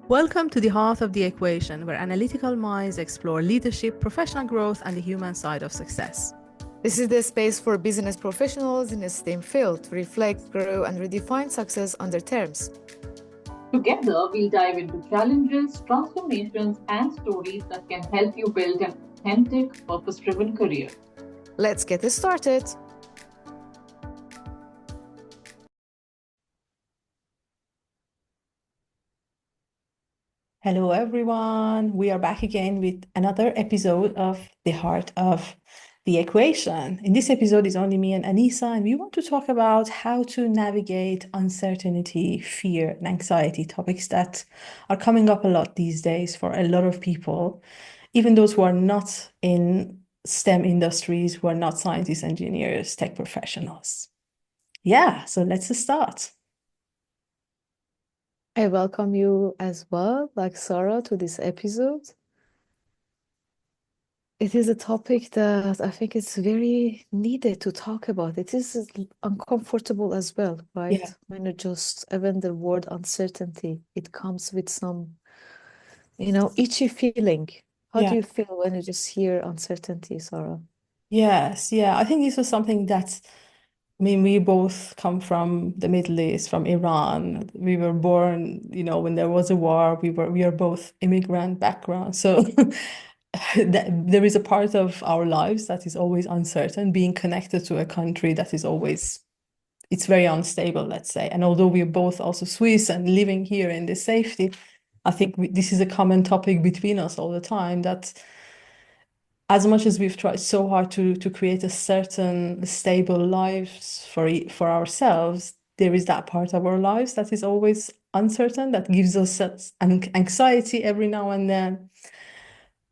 Welcome to the Heart of the Equation, where analytical minds explore leadership, professional growth, and the human side of success. This is the space for business professionals in a STEM field to reflect, grow, and redefine success on their terms. Together, we'll dive into challenges, transformations, and stories that can help you build an authentic, purpose-driven career. Let's get this started. Hello, everyone. We are back again with another episode of The Heart of the Equation. In this episode, it's only me and Anisa, and we want to talk about how to navigate uncertainty, fear, and anxiety, topics that are coming up a lot these days for a lot of people, even those who are not in STEM industries, who are not scientists, engineers, tech professionals. Yeah, so let's start. I welcome you as well, like Sara, to this episode. It is a topic that I think it's very needed to talk about. It is uncomfortable as well, right? Yeah. When you just, even the word uncertainty, it comes with some, itchy feeling. How do Yeah. you feel when you just hear uncertainty, Sara? Yes, yeah. I think this was something that, I mean, we both come from the Middle East, from Iran. We were born, when there was a war. We are both immigrant background. So there is a part of our lives that is always uncertain, being connected to a country that is always, it's very unstable, let's say. And although we're both also Swiss and living here in this safety, I think this is a common topic between us all the time, that as much as we've tried so hard to create a certain stable lives for ourselves, there is that part of our lives that is always uncertain, that gives us an anxiety every now and then.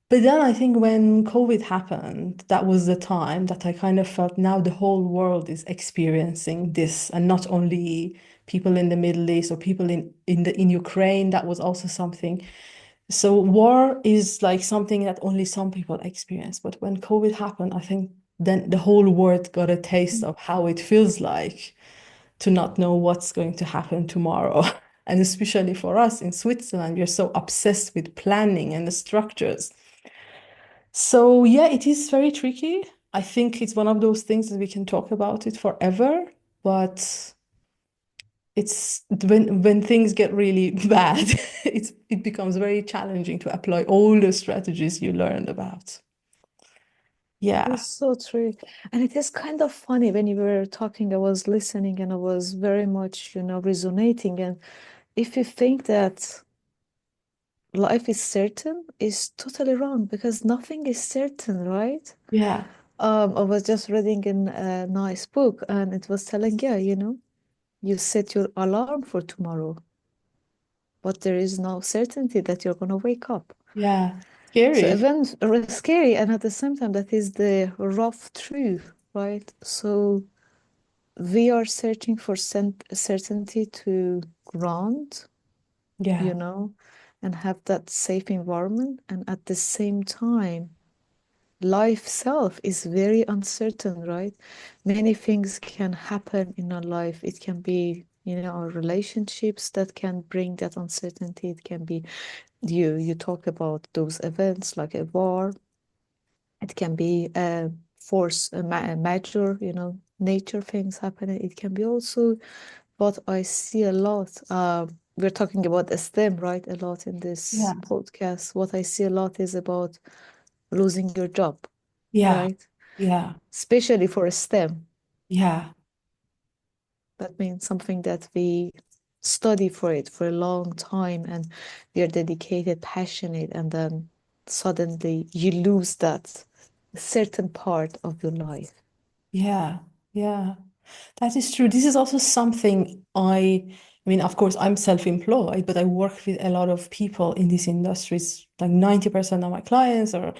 But then I think when COVID happened, that was the time that I kind of felt now the whole world is experiencing this, and not only people in the Middle East or people in Ukraine. That was also something. So war is like something that only some people experience. But when COVID happened, I think then the whole world got a taste of how it feels like to not know what's going to happen tomorrow. And especially for us in Switzerland, we're so obsessed with planning and the structures. So yeah, it is very tricky. I think it's one of those things that we can talk about it forever, but it's when things get really bad, it becomes very challenging to apply all the strategies you learned about. Yeah. It's so true. And it is kind of funny when you were talking, I was listening and I was very much, resonating. And if you think that life is certain, is totally wrong because nothing is certain, right? Yeah. I was just reading in a nice book and it was telling, yeah, you set your alarm for tomorrow, but there is no certainty that you're going to wake up. Yeah. So Scary. even scary, and at the same time, that is the rough truth, right? So we are searching for certainty to ground, Yeah. and have that safe environment. And at the same time, life self is very uncertain, right? Many things can happen in our life. It can be, our relationships that can bring that uncertainty. It can be you talk about those events like a war. It can be a force, a major, nature things happening. It can be also what I see a lot. We're talking about STEM, right? A lot in this Yeah. podcast. What I see a lot is about losing your job, Yeah. right? Yeah. Especially for STEM. Yeah. That means something that we study for it for a long time and we are dedicated, passionate, and then suddenly you lose that certain part of your life. Yeah. Yeah. That is true. This is also something I mean, of course, I'm self-employed, but I work with a lot of people in these industries. Like 90% of my clients are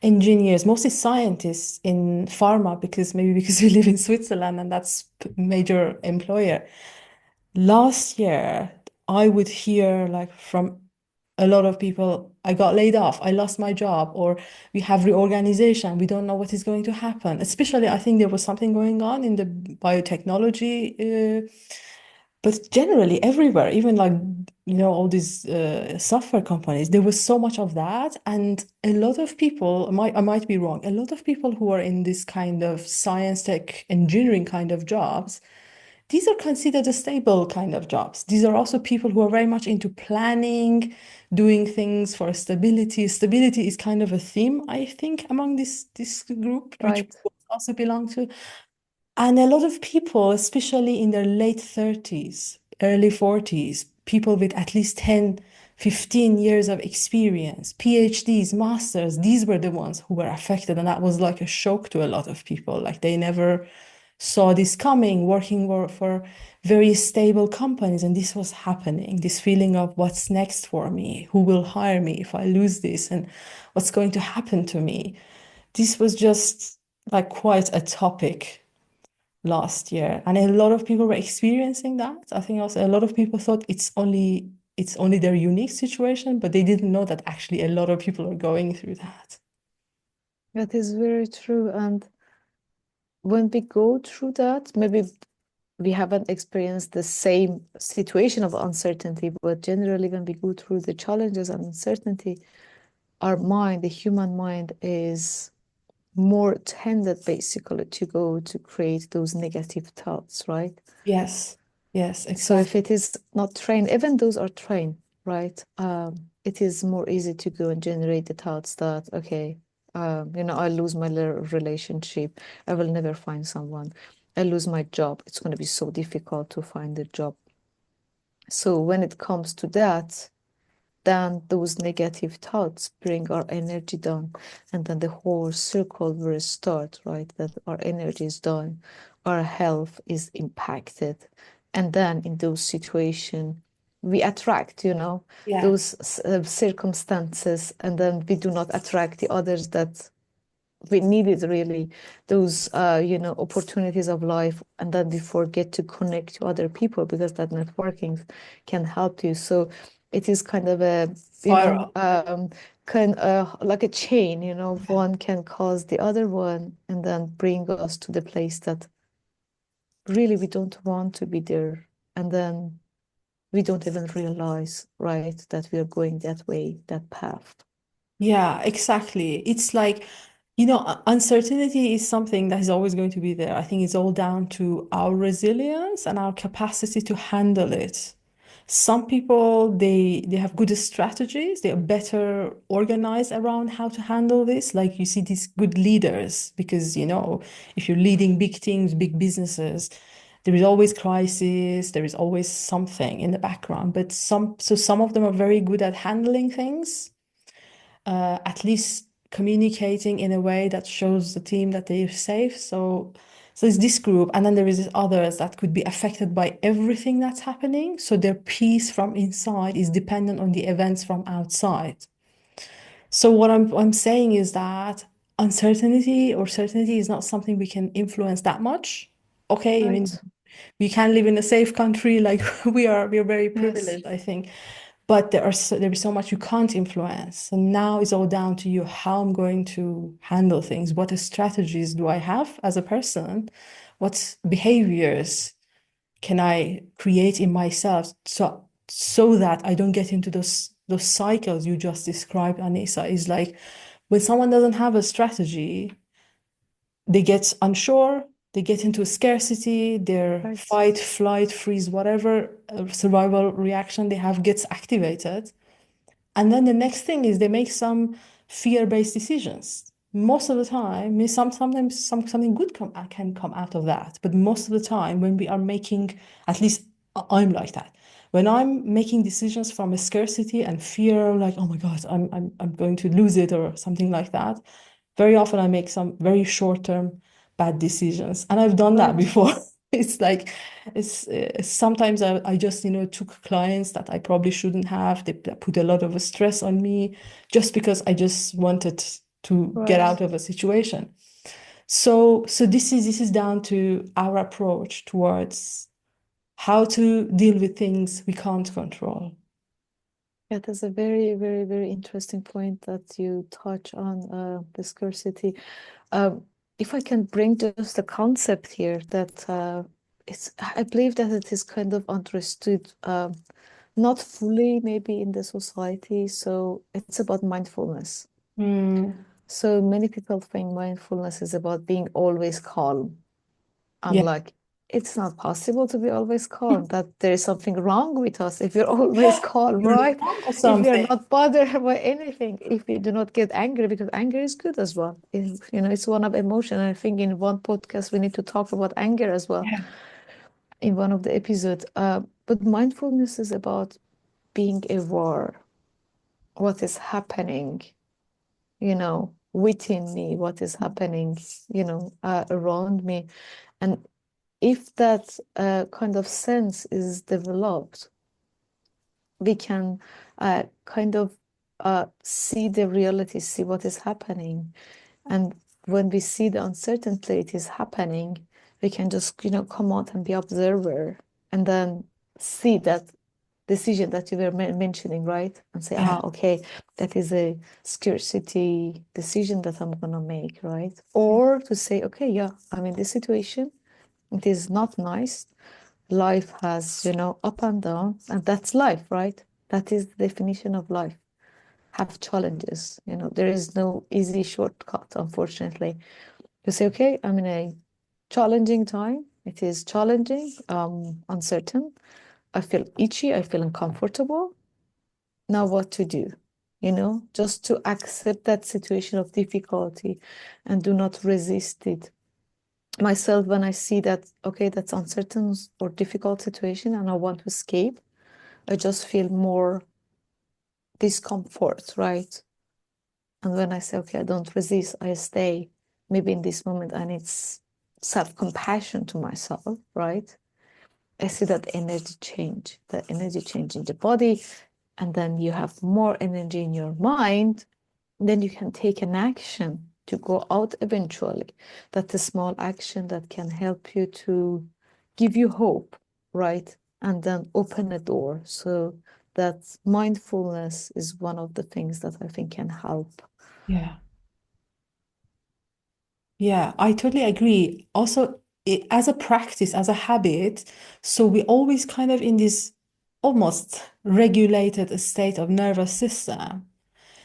engineers, mostly scientists in pharma, because maybe because we live in Switzerland and that's major employer. Last year, I would hear like from a lot of people, I got laid off, I lost my job, or we have reorganization, we don't know what is going to happen. Especially, I think there was something going on in the biotechnology But generally, everywhere, even like, all these software companies, there was so much of that. And a lot of people, I might be wrong, a lot of people who are in this kind of science, tech, engineering kind of jobs, these are considered a stable kind of jobs. These are also people who are very much into planning, doing things for stability. Stability is kind of a theme, I think, among this group, which Right. we also belong to. And a lot of people, especially in their late 30s, early 40s, people with at least 10, 15 years of experience, PhDs, masters, these were the ones who were affected. And that was like a shock to a lot of people. Like they never saw this coming, working for very stable companies. And this was happening, this feeling of what's next for me, who will hire me if I lose this, and what's going to happen to me. This was just like quite a topic last year, and a lot of people were experiencing that. I think also a lot of people thought it's only their unique situation, but they didn't know that actually a lot of people are going through that. That is very true. And when we go through that, maybe we haven't experienced the same situation of uncertainty, but generally, when we go through the challenges and uncertainty, our mind, the human mind, is more tended basically to go to create those negative thoughts, right? Yes, yes, So if exactly. it is not trained, even those are trained, right? It is more easy to go and generate the thoughts that, okay, I lose my relationship, I will never find someone. I lose my job, it's going to be so difficult to find a job. So when it comes to that, then those negative thoughts bring our energy down, and then the whole circle will start, right? That our energy is down, our health is impacted, and then in those situations we attract, Yeah, those circumstances, and then we do not attract the others that we needed, really, those opportunities of life, and then we forget to connect to other people because that networking can help you. So it is kind of a spiral. kind like a chain, one can cause the other one and then bring us to the place that really we don't want to be there, and then we don't even realize, right, that we are going that way, that path. Yeah, exactly. It's like, uncertainty is something that is always going to be there. I think it's all down to our resilience and our capacity to handle it. Some people, they have good strategies. They are better organized around how to handle this. Like you see these good leaders, because, if you're leading big teams, big businesses, there is always crisis, there is always something in the background. But some of them are very good at handling things, at least communicating in a way that shows the team that they're safe. So it's this group, and then there is others that could be affected by everything that's happening. So their peace from inside is dependent on the events from outside. So what I'm saying is that uncertainty or certainty is not something we can influence that much. Okay, I mean, Right. we can live in a safe country, like we are very Yes. privileged, I think. But there is so much you can't influence. And now it's all down to you how I'm going to handle things. What strategies do I have as a person? What behaviors can I create in myself so that I don't get into those cycles you just described, Anisa? Is like when someone doesn't have a strategy, they get unsure, they get into scarcity, their Right. fight, flight, freeze, whatever survival reaction they have gets activated. And then the next thing is they make some fear-based decisions. Most of the time, sometimes something good can come out of that. But most of the time, when we are making, at least I'm like that. When I'm making decisions from a scarcity and fear, like, oh my God, I'm going to lose it or something like that, very often I make some very short-term bad decisions. And I've done that Right. before. It's like sometimes I just took clients that I probably shouldn't have. They put a lot of stress on me just because I just wanted to get Right. out of a situation. So this is down to our approach towards how to deal with things we can't control. Yeah, that's a very, very, very interesting point that you touch on, the scarcity. Um, if I can bring just a concept here that I believe that it is kind of understood, not fully maybe in the society. So it's about mindfulness. So many people think mindfulness is about being always calm. I'm Yeah. like, it's not possible to be always calm. That there is something wrong with us if you're always calm, You're right? wrong or If you're something. not bothered by anything, if you do not get angry, because anger is good as well. It's one of emotion. I think in one podcast we need to talk about anger as well Yeah. in one of the episodes. But mindfulness is about being aware what is happening, within me, what is happening, around me. And if that kind of sense is developed, we can kind of see the reality, see what is happening. And when we see the uncertainty it is happening, we can just, come out and be observer and then see that decision that you were mentioning, right? And say, Yeah. okay, that is a scarcity decision that I'm gonna make, right? Or to say, okay, yeah, I'm in this situation. It is not nice. Life has, up and down, and that's life, right? That is the definition of life. Have challenges. There is no easy shortcut, unfortunately. You say, okay, I'm in a challenging time. It is challenging, uncertain. I feel itchy. I feel uncomfortable. Now, what to do? Just to accept that situation of difficulty and do not resist it. Myself, when I see that, okay, that's uncertain or difficult situation and I want to escape, I just feel more discomfort, right? And when I say, okay, I don't resist, I stay, maybe in this moment I need self-compassion to myself, right? I see that energy change in the body, and then you have more energy in your mind, then you can take an action to go out eventually. That's a small action that can help you to give you hope, right? And then open a door. So that mindfulness is one of the things that I think can help. Yeah. Yeah, I totally agree. Also, as a practice, as a habit, so we always kind of in this almost regulated state of nervous system.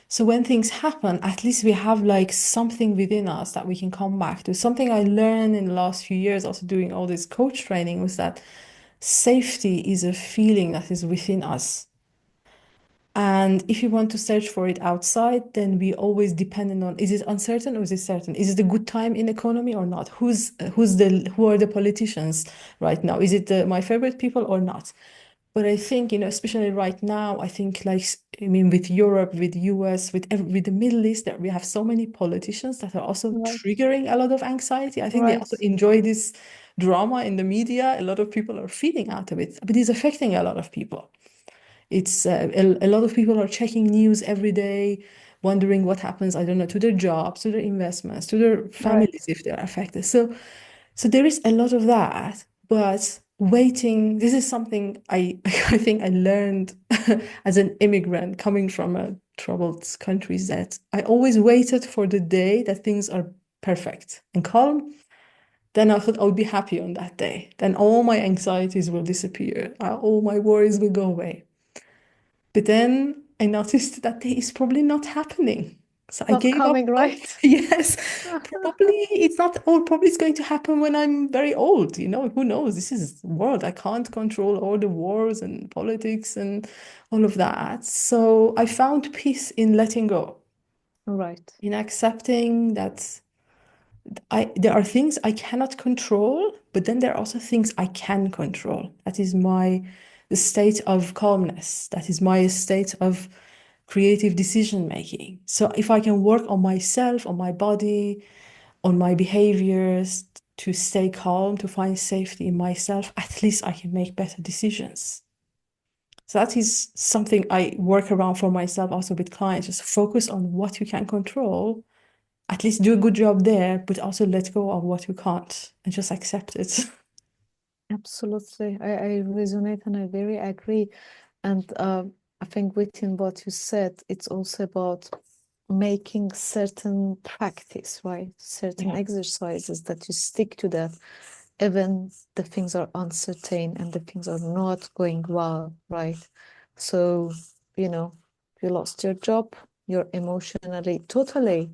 So when things happen, at least we have like something within us that we can come back to. Something I learned in the last few years, also doing all this coach training, was that safety is a feeling that is within us. And if you want to search for it outside, then we always dependent on, is it uncertain or is it certain? Is it a good time in economy or not? Who are the politicians right now? Is it my favorite people or not? But I think, especially right now, I think like, I mean, with Europe, with US, with the Middle East, that we have so many politicians that are also Right. triggering a lot of anxiety. I think they Right. also enjoy this drama in the media. A lot of people are feeding out of it, but it's affecting a lot of people. It's a lot of people are checking news every day, wondering what happens, I don't know, to their jobs, to their investments, to their Right. families if they're affected. So there is a lot of that, but waiting, this is something I I think I learned as an immigrant coming from a troubled countries, that I always waited for the day that things are perfect and calm. Then I thought I would be happy on that day. Then all my anxieties will disappear. All my worries will go away. But then I noticed that day is probably not happening. So I Not gave up coming, hope. right? Yes, probably it's not, or probably it's going to happen when I'm very old. Who knows? This is the world. I can't control all the wars and politics and all of that. So I found peace in letting go, Right. in accepting that there are things I cannot control, but then there are also things I can control. That is my the state of calmness. That is my state of creative decision making. So if I can work on myself, on my body, on my behaviors to stay calm, to find safety in myself, at least I can make better decisions. So that is something I work around for myself also with clients. Just focus on what you can control, at least do a good job there, but also let go of what you can't and just accept it. Absolutely. I resonate and I very agree. And I think within what you said, it's also about making certain practice, right? Certain Yeah. exercises that you stick to that. even the things are uncertain and the things are not going well, right? So, you lost your job, you're emotionally totally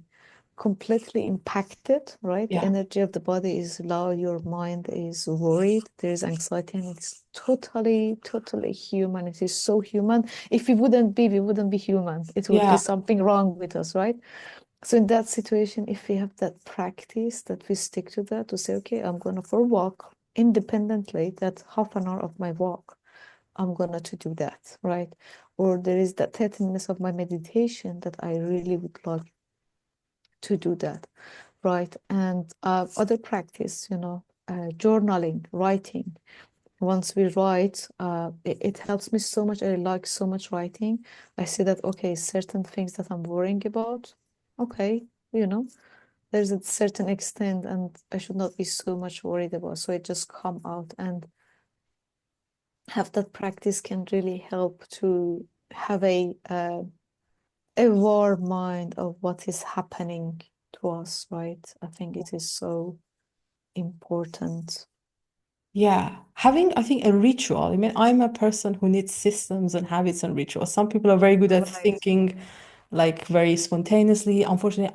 completely impacted, right? The Yeah. energy of the body is low, your mind is worried, there's anxiety, and it's totally, totally human. It is so human. If we wouldn't be human. It would be Yeah. something wrong with us, right? So in that situation, if we have that practice, that we stick to that, to say, okay, I'm gonna for a walk independently, that half an hour of my walk, I'm gonna to do that, right? Or there is that 30 minutes of my meditation that I really would like to do that, right? And other practice, journaling, writing. Once we write, it helps me so much. I like so much writing. I see that, okay, certain things that I'm worrying about, okay, there's a certain extent and I should not be so much worried about. So it just come out, and have that practice can really help to have a warm mind of what is happening to us, right? I think it is so important. Yeah, having, I think, a ritual. I mean, I'm a person who needs systems and habits and rituals. Some people are very good at Right. thinking like very spontaneously. Unfortunately,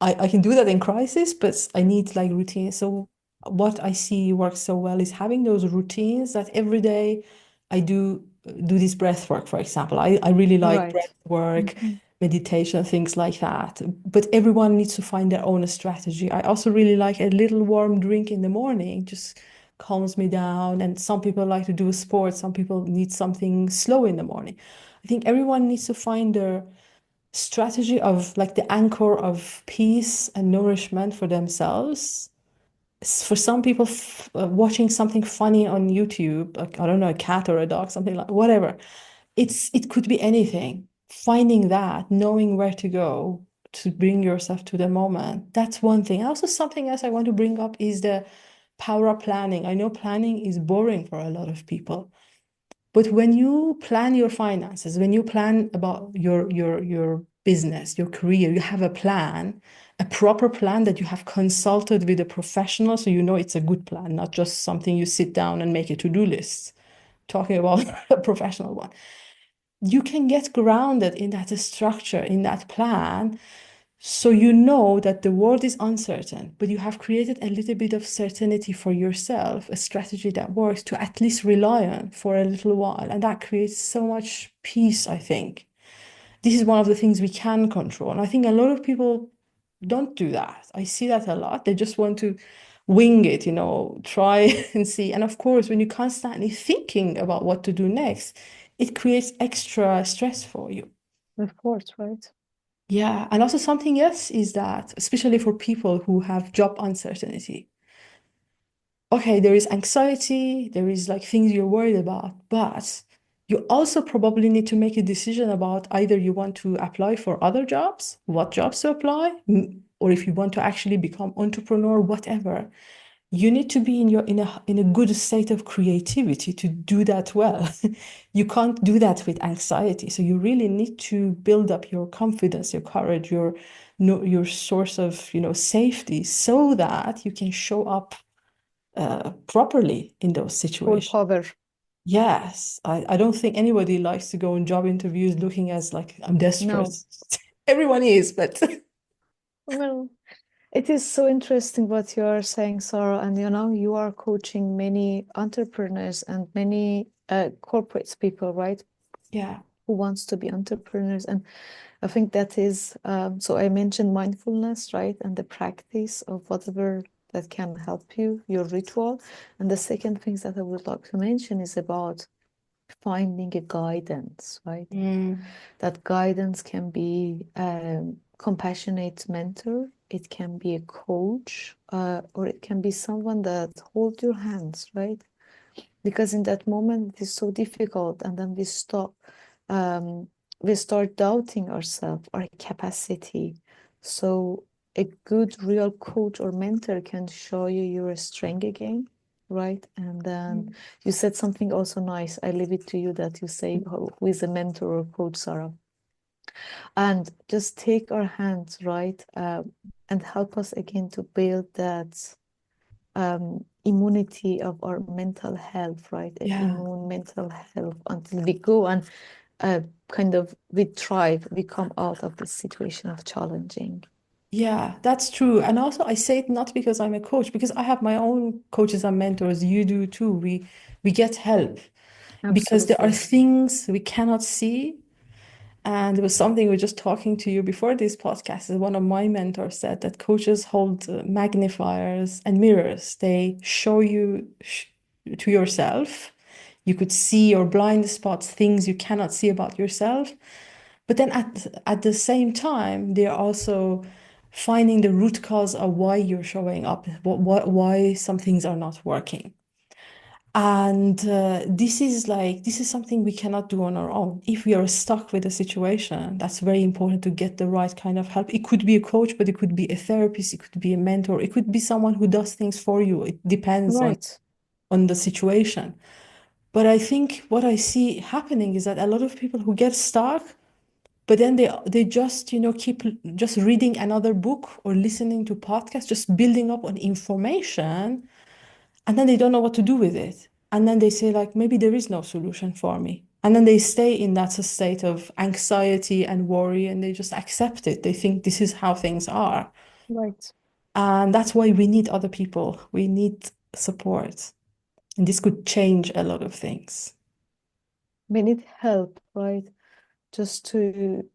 I can do that in crisis, but I need like routine. So what I see works so well is having those routines that every day I do this breath work, for example. I really like Right. breath work, Mhm. meditation, things like that. But everyone needs to find their own strategy. I also really like a little warm drink in the morning, just calms me down. And some people like to do sports, some people need something slow in the morning. I think everyone needs to find their strategy of like the anchor of peace and nourishment for themselves. For some people, watching something funny on YouTube, like, I don't know, a cat or a dog, something like whatever. It could be anything. Finding that, knowing where to go to bring yourself to the moment. That's one thing. Also, something else I want to bring up is the power of planning. I know planning is boring for a lot of people. But when you plan your finances, when you plan about your business, your career, you have a plan, a proper plan that you have consulted with a professional, so you know it's a good plan, not just something you sit down and make a to-do list. Talking about a professional one. You can get grounded in that structure, in that plan, so you know that the world is uncertain, but you have created a little bit of certainty for yourself, a strategy that works to at least rely on for a little while. And that creates so much peace, I think. This is one of the things we can control. And I think a lot of people don't do that. I see that a lot. They just want to wing it, try and see. And of course, when you're constantly thinking about what to do next, it creates extra stress for you. Of course, right? Yeah, and also something else is that, especially for people who have job uncertainty, okay, there is anxiety, there is like things you're worried about, but you also probably need to make a decision about either you want to apply for other jobs, what jobs to apply, or if you want to actually become entrepreneur, whatever. You need to be in a good state of creativity to do that well. You can't do that with anxiety. So you really need to build up your confidence, your courage, your no, your source of safety, so that you can show up properly in those Full situations. power. Yes, I don't think anybody likes to go on job interviews looking as like I'm desperate. No, Everyone is, but no. It is so interesting what you are saying, Sarah. And you are coaching many entrepreneurs and many corporate people, right? yeah. Who wants to be entrepreneurs. And I think that is, so I mentioned mindfulness, right? And the practice of whatever that can help you, your ritual. And the second thing that I would like to mention is about finding a guidance, right? Mm, That guidance can be a compassionate mentor, it can be a coach, or it can be someone that holds your hands, right? Because in that moment it is so difficult, and then um, we start doubting ourselves, our capacity. So a good real coach or mentor can show you your strength again, right? And then mm, you said something also nice. I leave it to you that you say who is a mentor or coach, Sarah. And just take our hands, right? And help us again to build that immunity of our mental health, right? Yeah. Immune mental health until we go and kind of we thrive, we come out of this situation of challenging. Yeah, that's true. And also I say it not because I'm a coach, because I have my own coaches and mentors. You do too. We get help because there are Absolutely. things we cannot see. And there was something we were just talking to you before this podcast. One of my mentors said that coaches hold magnifiers and mirrors. They show you to yourself. You could see your blind spots, things you cannot see about yourself. But then at the same time, they're also finding the root cause of why you're showing up, why some things are not working. And this is something we cannot do on our own. If we are stuck with a situation, that's very important to get the right kind of help. It could be a coach, but it could be a therapist, it could be a mentor, it could be someone who does things for you. It depends Right. on the situation. But I think what I see happening is that a lot of people who get stuck, but then they just, keep just reading another book or listening to podcasts, just building up on information, and then they don't know what to do with it. And then they say, like, maybe there is no solution for me. And then they stay in that state of anxiety and worry, and they just accept it. They think this is how things are. Right. And that's why we need other people. We need support. And this could change a lot of things. We need help, right? Just to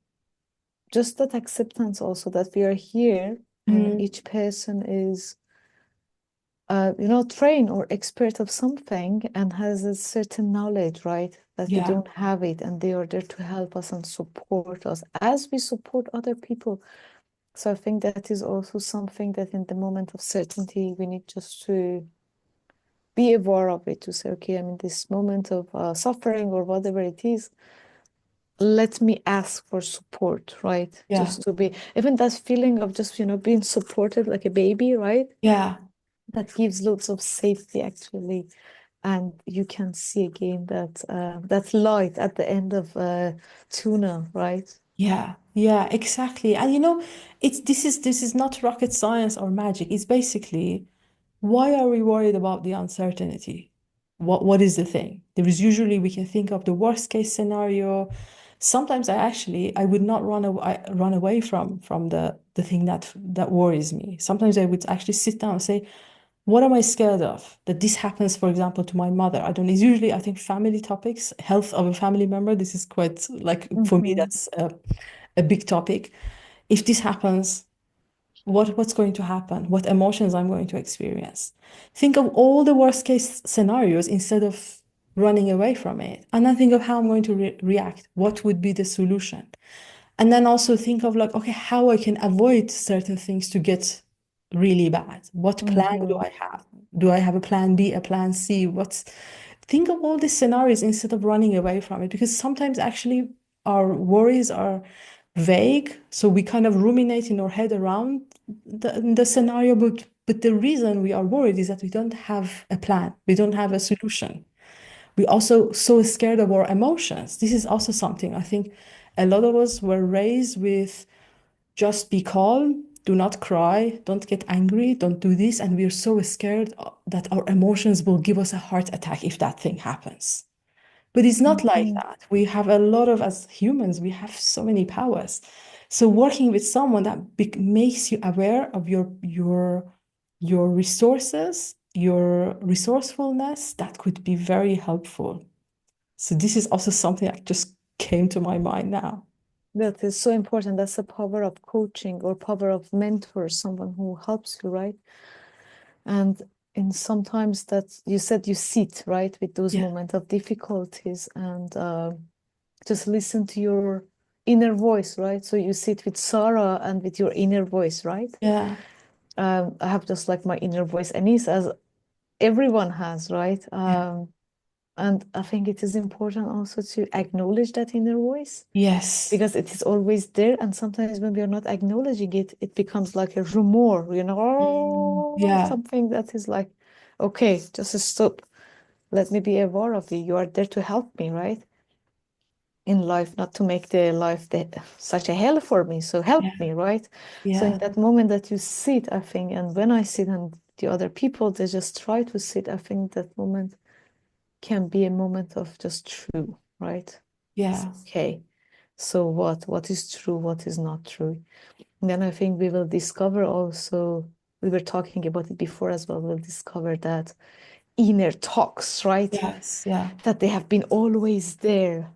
just that acceptance also that we are here and Mm, each person is trained or expert of something and has a certain knowledge, right? That we yeah, don't have it, and they are there to help us and support us as we support other people. So I think that is also something that in the moment of certainty, we need just to be aware of it, to say, okay, I'm in this moment of suffering or whatever it is. Let me ask for support, right? yeah, Just to be, even that feeling of just, being supported like a baby, right? yeah. That gives lots of safety actually. And you can see again that light at the end of tuna, right? Yeah, yeah, exactly. And it's this is not rocket science or magic. It's basically, why are we worried about the uncertainty? What is the thing? There is usually, we can think of the worst case scenario. Sometimes I would not run away from the thing that worries me. Sometimes I would actually sit down and say, what am I scared of? That this happens, for example, to my mother. I don't, it's usually, I think, family topics, health of a family member. This is quite, like, for me, Mm-hmm. that's a big topic. If this happens, what's going to happen? What emotions I'm going to experience? Think of all the worst case scenarios instead of running away from it. And then think of how I'm going to react. What would be the solution? And then also think of, like, okay, how I can avoid certain things to get really bad. What plan do Mm-hmm. I have? Do I have a plan B, a plan C? Think of all these scenarios instead of running away from it, because sometimes actually our worries are vague. So we kind of ruminate in our head around the scenario, but the reason we are worried is that we don't have a plan, we don't have a solution. We also so scared of our emotions. This is also something I think a lot of us were raised with: just be calm, do not cry, don't get angry, don't do this. And we're so scared that our emotions will give us a heart attack if that thing happens. But it's not like Mm-hmm. that. We have a lot of, as humans, we have so many powers. So working with someone that makes you aware of your resources, your resourcefulness, that could be very helpful. So this is also something that just came to my mind now. That is so important. That's the power of coaching or power of mentor, someone who helps you, right? And in sometimes that you said you sit, right, with those Yeah, moments of difficulties and just listen to your inner voice, right? So you sit with Sara and with your inner voice, right? yeah, I have just like my inner voice, Anisa, as everyone has, right? yeah. And I think it is important also to acknowledge that inner voice Yes. because it is always there. And sometimes when we are not acknowledging it, it becomes like a rumor, Yeah, something that is like, okay, just stop. Let me be aware of you. You are there to help me, right? In life, not to make the life such a hell for me. So help yeah, me, right? So in yeah, that moment that you sit, I think, and when I sit and the other people, they just try to sit. I think that moment can be a moment of just true, right? Yeah. Okay. So what is true, what is not true? And then I think we will discover also, we were talking about it before as well, we'll discover that inner talks, right? Yes. Yeah. That they have been always there.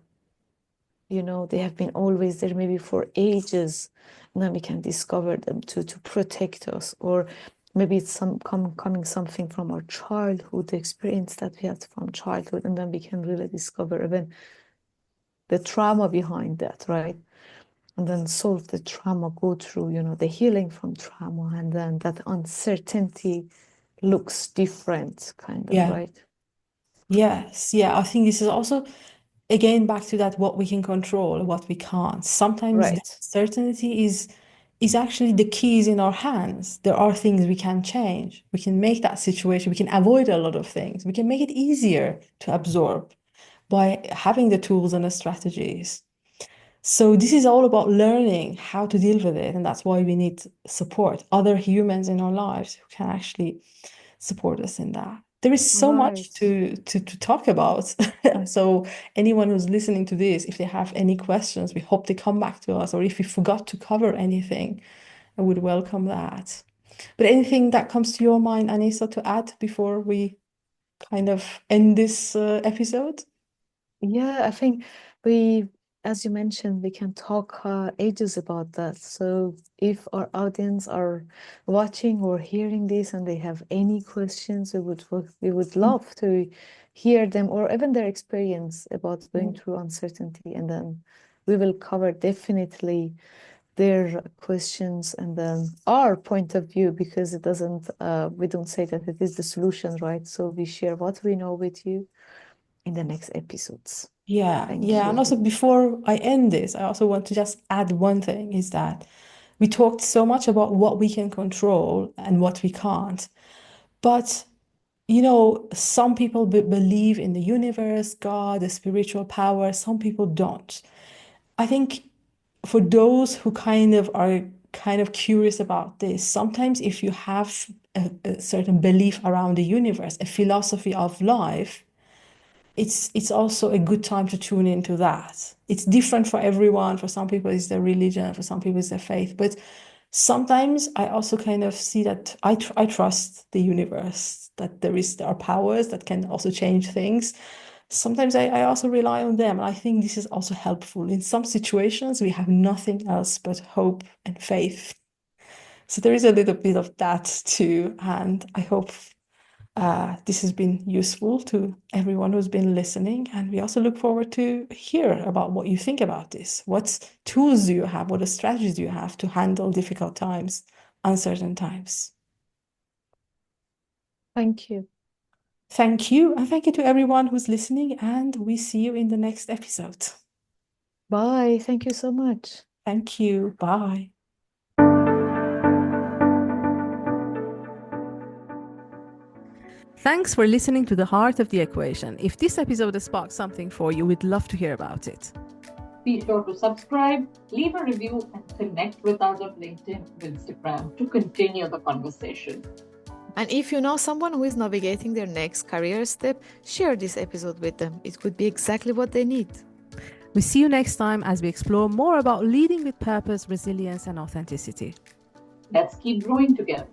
They have been always there, maybe for ages. And then we can discover them to protect us. Or maybe it's coming something from our childhood, the experience that we had from childhood. And then we can really discover even the trauma behind that, right? And then solve the trauma, go through, the healing from trauma. And then that uncertainty looks different, kind of, Yeah. right? Yes. Yeah. I think this is also, again, back to that, what we can control, what we can't. Sometimes the Right. certainty is actually the keys in our hands. There are things we can change. We can make that situation, we can avoid a lot of things. We can make it easier to absorb by having the tools and the strategies. So this is all about learning how to deal with it, and that's why we need support, other humans in our lives who can actually support us in that. There is so much Right. to talk about. So anyone who's listening to this, if they have any questions, we hope they come back to us, or if we forgot to cover anything, I would welcome that. But anything that comes to your mind, Anisa, to add before we kind of end this episode? Yeah, I think we, as you mentioned, we can talk ages about that. So if our audience are watching or hearing this and they have any questions, we would love to hear them, or even their experience about going through uncertainty. And then we will cover definitely their questions and then our point of view, because we don't say that it is the solution, right? So we share what we know with you in the next episodes. Yeah, Thank yeah. And you. also before I end this, I also want to just add one thing is that we talked so much about what we can control and what we can't. But, some people believe in the universe, God, the spiritual power. Some people don't. I think for those who are kind of curious about this, sometimes if you have a certain belief around the universe, a philosophy of life, it's also a good time to tune into that. It's different for everyone. For some people, it's their religion. For some people, it's their faith. But sometimes I also kind of see that I trust the universe, that there are powers that can also change things. Sometimes I also rely on them. And I think this is also helpful. In some situations, we have nothing else but hope and faith. So there is a little bit of that too. And I hope this has been useful to everyone who's been listening. And we also look forward to hear about what you think about this. What tools do you have? What strategies do you have to handle difficult times, uncertain times? Thank you. Thank you. And thank you to everyone who's listening. And we see you in the next episode. Bye. Thank you so much. Thank you. Bye. Thanks for listening to The Heart of the Equation. If this episode has sparked something for you, we'd love to hear about it. Be sure to subscribe, leave a review, and connect with us on LinkedIn or Instagram to continue the conversation. And if you know someone who is navigating their next career step, share this episode with them. It could be exactly what they need. We see you next time as we explore more about leading with purpose, resilience, and authenticity. Let's keep growing together.